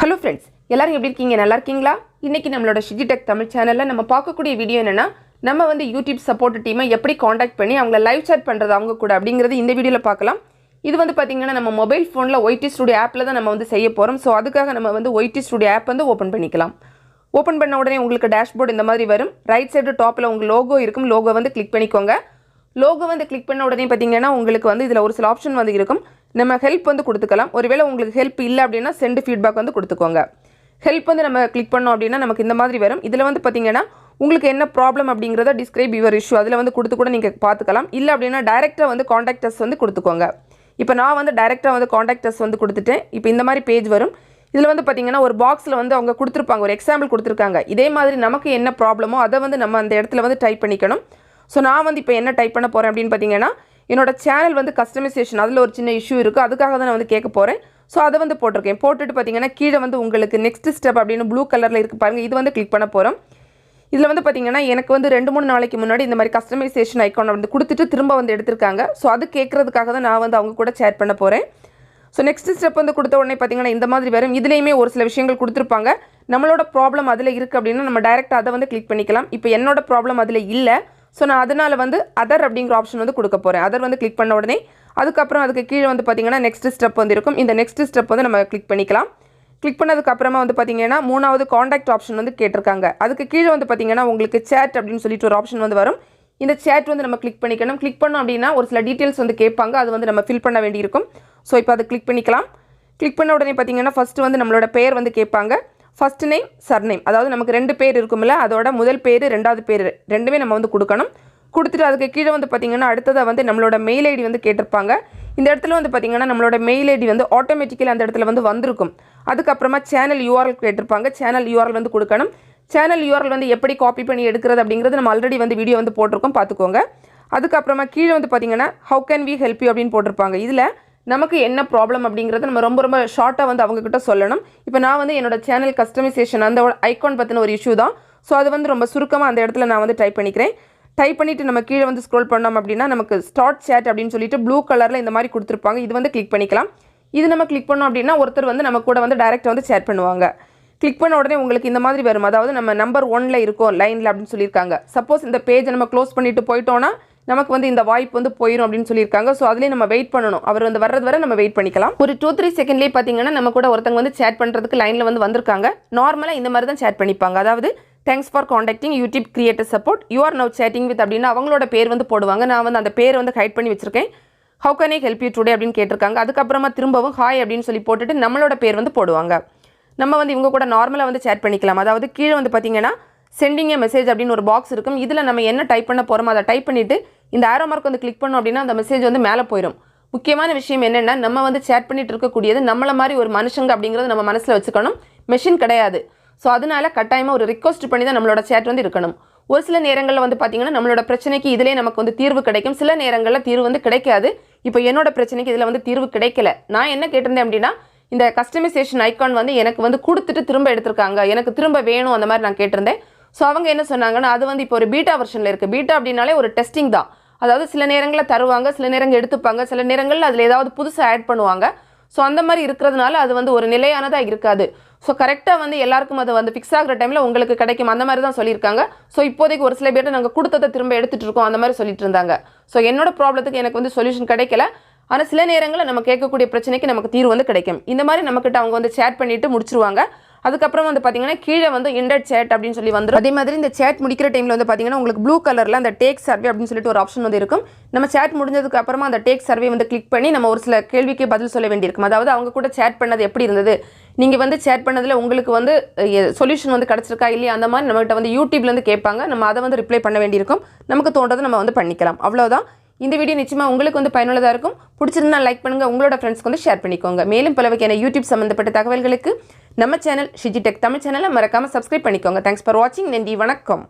Hello friends, எல்லாரும் எப்படி இருக்கீங்க? நல்லா இருக்கீங்களா? இன்னைக்கு நம்மளோட ஷிஜி டெக் தமிழ் சேனலில் நம்ம பார்க்கக்கூடிய வீடியோ என்னென்னா, நம்ம வந்து யூடியூப் சப்போர்ட் டீமை எப்படி காண்டாக்ட் பண்ணி அவங்கள லைவ் சாட் பண்ணுறது அவங்க கூட அப்படிங்கிறது இந்த வீடியோவில் பார்க்கலாம். இது வந்து பார்த்திங்கன்னா நம்ம மொபைல் ஃபோனில் ஒய்டி ஸ்டுடியோ ஆப்பில் தான் நம்ம வந்து செய்ய போகிறோம். ஸோ அதுக்காக நம்ம வந்து ஒய்டி ஸ்டுடியோ ஆப் வந்து ஓப்பன் பண்ணிக்கலாம். ஓப்பன் பண்ண உடனே உங்களுக்கு டேஷ்போர்டு இந்த மாதிரி வரும். ரைட் சைடு டாப்பில் உங்கள் லோகோ இருக்கும். லோகோ வந்து கிளிக் பண்ணிக்கோங்க. லோகோ வந்து கிளிக் பண்ண உடனே பார்த்தீங்கன்னா உங்களுக்கு வந்து இதில் ஒரு சில ஆப்ஷன் வந்து இருக்கும். நம்ம ஹெல்ப் வந்து கொடுத்துக்கலாம். ஒருவேளை உங்களுக்கு ஹெல்ப் இல்லை அப்படின்னா சென்ட் ஃபீட்பேக் வந்து கொடுத்துக்கோங்க. ஹெல்ப் வந்து நம்ம கிளிக் பண்ணோம் அப்படின்னா நமக்கு இந்த மாதிரி வரும். இதில் வந்து பார்த்தீங்கன்னா உங்களுக்கு என்ன ப்ராப்ளம் அப்படிங்கிறத டிஸ்கிரைப் யுவர் இஷ்யூ அதில் வந்து கொடுத்து கூட நீங்கள் பார்த்துக்கலாம். இல்லை அப்படின்னா டைரெக்டாக வந்து காண்டாக்டர்ஸ் வந்து கொடுத்துக்கோங்க. இப்போ நான் வந்து டைரெக்டாக வந்து காண்டாக்டர்ஸ் வந்து கொடுத்துட்டேன். இப்போ இந்த மாதிரி பேஜ் வரும். இதில் வந்து பார்த்தீங்கன்னா ஒரு பாக்ஸில் வந்து அவங்க கொடுத்துருப்பாங்க, ஒரு எக்ஸாம்பிள் கொடுத்துருக்காங்க. இதே மாதிரி நமக்கு என்ன ப்ராப்ளமோ அதை வந்து நம்ம அந்த இடத்துல வந்து டைப் பண்ணிக்கணும். ஸோ நான் வந்து இப்போ என்ன டைப் பண்ண போகிறேன் அப்படின்னு பார்த்தீங்கன்னா, என்னோட சேனல் வந்து கஸ்டமைசேஷன் அதில் ஒரு சின்ன இஷ்யூ இருக்குது. அதுக்காக தான் நான் வந்து கேட்க போகிறேன். ஸோ அதை வந்து போட்டிருக்கேன். போட்டுட்டு பார்த்தீங்கன்னா கீழே வந்து உங்களுக்கு நெக்ஸ்ட் ஸ்டெப் அப்படின்னு ப்ளூ கலரில் இருக்குது பாருங்கள். இது வந்து கிளிக் பண்ண போகிறோம். இதில் வந்து பார்த்தீங்கன்னா எனக்கு வந்து 2-3 நாளைக்கு முன்னாடி இந்த மாதிரி கஸ்டமைசேஷன் ஐக்கான் வந்து கொடுத்துட்டு திரும்ப வந்து எடுத்திருக்காங்க. ஸோ அது கேட்குறதுக்காக தான் நான் வந்து அவங்க கூட சேட் பண்ண போகிறேன். ஸோ நெக்ஸ்ட் ஸ்டெப் வந்து கொடுத்த உடனே பார்த்தீங்கன்னா இந்த மாதிரி வரும். இதுலேயுமே ஒரு சில விஷயங்கள் கொடுத்துருப்பாங்க. நம்மளோட ப்ராப்ளம் அதில் இருக்குது அப்படின்னா நம்ம டைரெக்டாக அதை வந்து கிளிக் பண்ணிக்கலாம். இப்போ என்னோட ப்ராப்ளம் அதில் இல்லை. ஸோ நான் அதனால் வந்து அதர் அப்படிங்கிற ஆப்ஷன் வந்து கொடுக்க போகிறேன். அதர் வந்து கிளிக் பண்ண உடனே அதுக்கப்புறம் அதுக்கு கீழே வந்து பார்த்தீங்கன்னா நெக்ஸ்ட் ஸ்டெப் வந்து இருக்கும். இந்த நெக்ஸ்ட் ஸ்டெப் வந்து நம்ம கிளிக் பண்ணிக்கலாம். கிளிக் பண்ணதுக்கப்புறமா வந்து பார்த்தீங்கன்னா 3வது காண்டாக்ட் ஆப்ஷன் வந்து கேட்டிருக்காங்க. அதுக்கு கீழே வந்து பார்த்தீங்கன்னா உங்களுக்கு சேட் அப்படின்னு சொல்லிட்டு ஒரு ஆப்ஷன் வந்து வரும். இந்த சேட் வந்து நம்ம கிளிக் பண்ணிக்கணும். கிளிக் பண்ணோம் அப்படின்னா ஒரு சில டீட்டெயில்ஸ் வந்து கேட்பாங்க. அது வந்து நம்ம ஃபில் பண்ண வேண்டியிருக்கும். ஸோ இப்போ அதை கிளிக் பண்ணிக்கலாம். கிளிக் பண்ண உடனே பார்த்தீங்கன்னா ஃபஸ்ட்டு வந்து நம்மளோட பேர் வந்து கேட்பாங்க. ஃபஸ்ட் நேம், சர்நேம், அதாவது நமக்கு 2 பேர் இருக்கும்ல, அதோட முதல் பேர் 2வது பேர் ரெண்டுமே நம்ம வந்து கொடுக்கணும். கொடுத்துட்டு அதுக்கு கீழே வந்து பார்த்திங்கன்னா அடுத்ததாக வந்து நம்மளோட மெயில் ஐடி வந்து கேட்டிருப்பாங்க. இந்த இடத்துல வந்து பார்த்திங்கன்னா நம்மளோட மெயில் ஐடி வந்து ஆட்டோமேட்டிக்கலி அந்த இடத்துல வந்து வந்திருக்கும். அதுக்கப்புறமா சேனல் யூஆர்எல் கேட்டிருப்பாங்க. சேனல் யூஆர்எல் வந்து கொடுக்கணும். சேனல் யூஆர்எல் வந்து எப்படி காப்பி பண்ணி எடுக்கிறது அப்படிங்கிறது நம்ம ஆல்ரெடி வந்து வீடியோ வந்து போட்டிருக்கோம், பார்த்துக்கோங்க. அதுக்கப்புறமா கீழே வந்து பார்த்திங்கன்னா how can we help you அப்படின்னு போட்டிருப்பாங்க. இதில் நமக்கு என்ன ப்ராப்ளம் அப்படிங்கிறது நம்ம ரொம்ப ஷார்ட்டாக வந்து அவங்கக்கிட்ட சொல்லணும். இப்போ நான் வந்து என்னோட சேனல் கஸ்டமைசேஷன் அந்த ஐக்கான் பற்றின ஒரு இஷ்யூ தான். ஸோ அது வந்து ரொம்ப சுருக்கமாக அந்த இடத்துல நான் வந்து டைப் பண்ணிக்கிறேன். டைப் பண்ணிவிட்டு நம்ம கீழே வந்து ஸ்க்ரோல் பண்ணோம் அப்படின்னா நமக்கு ஸ்டார்ட் சேட் அப்படின்னு சொல்லிட்டு ப்ளூ கலரில் இந்த மாதிரி கொடுத்துருப்பாங்க. இது வந்து கிளிக் பண்ணிக்கலாம். இது நம்ம கிளிக் பண்ணோம் அப்படின்னா ஒருத்தர் வந்து நம்ம கூட வந்து டைரெக்டாக வந்து சேட் பண்ணுவாங்க. கிளிக் பண்ண உடனே உங்களுக்கு இந்த மாதிரி வரும். அதாவது நம்ம நம்பர் 1ல் இருக்கோம் லைனில் அப்படின்னு சொல்லியிருக்காங்க. சப்போஸ் இந்த பேஜை நம்ம க்ளோஸ் பண்ணிவிட்டு போயிட்டோன்னா நமக்கு வந்து இந்த வாய்ப்பு வந்து போயிடும் அப்படின்னு சொல்லியிருக்காங்க. ஸோ அதுலேயே நம்ம வெயிட் பண்ணணும். அவர் வந்து வர்றது வரை நம்ம வெயிட் பண்ணிக்கலாம். ஒரு 2-3 செகண்ட்லேயே பார்த்தீங்கன்னா நம்ம கூட ஒருத்தங்க வந்து சேட் பண்ணுறதுக்கு லைனில் வந்து வந்திருக்காங்க. நார்மலாக இந்த மாதிரி தான் சேட் பண்ணிப்பாங்க. அதாவது thanks for contacting YouTube creator support, you are now chatting with அப்படின்னு அவங்களோட பேர் வந்து போடுவாங்க. நான் வந்து அந்த பேர் வந்து ஹைட் பண்ணி வச்சிருக்கேன். How can I help you today அப்படின்னு கேட்டிருக்காங்க. அதுக்கப்புறமா திரும்பவும் ஹாய் அப்படின்னு சொல்லி போட்டுட்டு நம்மளோட பேர் வந்து போடுவாங்க. நம்ம வந்து இவங்க கூட நார்மலாக வந்து சேட் பண்ணிக்கலாம். அதாவது கீழே வந்து பார்த்தீங்கன்னா சென்டிங் ஏ மெசேஜ் அப்படின்னு ஒரு பாக்ஸ் இருக்கும். இதில் நம்ம என்ன டைப் பண்ண போகிறோமோ அதை டைப் பண்ணிவிட்டு இந்த ஆரோ மார்க் வந்து கிளிக் பண்ணோம் அப்படின்னா அந்த மெசேஜ் வந்து மேலே போயிடும். முக்கியமான விஷயம் என்னென்னா நம்ம வந்து சேட் பண்ணிட்டு இருக்கக்கூடியது நம்மளை மாதிரி ஒரு மனுஷங்க அப்படிங்கிறது நம்ம மனசில் வச்சுக்கணும். மெஷின் கிடையாது. ஸோ அதனால கட்டாயமாக ஒரு ரிக்வஸ்ட் பண்ணி தான் நம்மளோட சேட் வந்து இருக்கணும். ஒரு சில நேரங்களில் வந்து பார்த்திங்கன்னா நம்மளோட பிரச்சனைக்கு இதிலே நமக்கு வந்து தீர்வு கிடைக்கும். சில நேரங்களில் தீர்வு வந்து கிடைக்காது. இப்போ என்னோட பிரச்சனைக்கு இதில் வந்து தீர்வு கிடைக்கல. நான் என்ன கேட்டிருந்தேன் அப்படின்னா இந்த கஸ்டமைசேஷன் ஐக்கான் வந்து எனக்கு வந்து கொடுத்துட்டு திரும்ப எடுத்திருக்காங்க, எனக்கு திரும்ப வேணும் அந்த மாதிரி நான் கேட்டிருந்தேன். ஸோ அவங்க என்ன சொன்னாங்கன்னா அது வந்து இப்போ ஒரு பீட்டா வெர்ஷனில் இருக்குது. பீட்டா அப்படின்னாலே ஒரு டெஸ்டிங் தான். அதாவது சில நேரங்களில் தருவாங்க, சில நேரங்கள் எடுத்துப்பாங்க, சில நேரங்களில் அதில் ஏதாவது புதுசாக ஆட் பண்ணுவாங்க. ஸோ அந்த மாதிரி இருக்கிறதுனால அது வந்து ஒரு நிலையானதாக இருக்காது. ஸோ கரெக்டாக வந்து எல்லாருக்கும் அது வந்து ஃபிக்ஸ் ஆகிற டைமில் உங்களுக்கு கிடைக்கும் அந்த மாதிரி தான் சொல்லியிருக்காங்க. ஸோ இப்போதைக்கு ஒரு சில பேர்ட்ட நாங்கள் கொடுத்ததை திரும்ப எடுத்துகிட்டு இருக்கோம் அந்த மாதிரி சொல்லிட்டு இருந்தாங்க. ஸோ என்னோட ப்ராப்ளத்துக்கு எனக்கு வந்து சொல்யூஷன் கிடைக்கல. ஆனால் சில நேரங்களில் நம்ம கேட்கக்கூடிய பிரச்சனைக்கு நமக்கு தீர்வு வந்து கிடைக்கும். இந்த மாதிரி நம்மக்கிட்ட அவங்க வந்து சேட் பண்ணிவிட்டு முடிச்சிருவாங்க. அதுக்கப்புறம் வந்து பார்த்தீங்கன்னா கீழே வந்து இண்டட் சேட் அப்படின்னு சொல்லி வந்துடும். அதே மாதிரி இந்த சேட் முடிக்கிற டைமில் வந்து பார்த்தீங்கன்னா உங்களுக்கு ப்ளூ கலரில் அந்த டேக் சர்வே அப்படின்னு சொல்லிட்டு ஒரு ஆப்ஷன் வந்து இருக்கும். நம்ம சேட் முடிஞ்சதுக்கு அப்புறமா அந்த டேக் சர்வே வந்து கிளிக் பண்ணி நம்ம ஒரு சில கேள்விக்கு பதில் சொல்ல வேண்டியிருக்கும். அதாவது அவங்க கூட சேட் பண்ணது எப்படி இருந்தது, நீங்கள் வந்து சேட் பண்ணதில் உங்களுக்கு வந்து சொல்யூஷன் வந்து கிடச்சிருக்கா இல்லையா, அந்த மாதிரி நம்மகிட்ட வந்து யூடியூப்லேருந்து கேட்பாங்க. நம்ம அதை வந்து ரிப்ளை பண்ண வேண்டியிருக்கும். நமக்கு தோன்றதை நம்ம வந்து பண்ணிக்கலாம். அவ்வளோதான். இந்த வீடியோ நிச்சயமாக உங்களுக்கு வந்து பயனுள்ளதாக இருக்கும். பிடிச்சிருந்தா லைக் பண்ணுங்கள், உங்களோட ஃப்ரெண்ட்ஸ்க்கு வந்து ஷேர் பண்ணிக்கோங்க. மேலும் பல வகையான யூடியூப் சம்மந்தப்பட்ட தகவல்களுக்கு நம்ம சேனல் ஷிஜி டெக் தமிழ் சேனலை மறக்காமல் சப்ஸ்கிரைப் பண்ணிக்கோங்க. தேங்க்ஸ் ஃபார் வாட்சிங். நன்றி, வணக்கம்.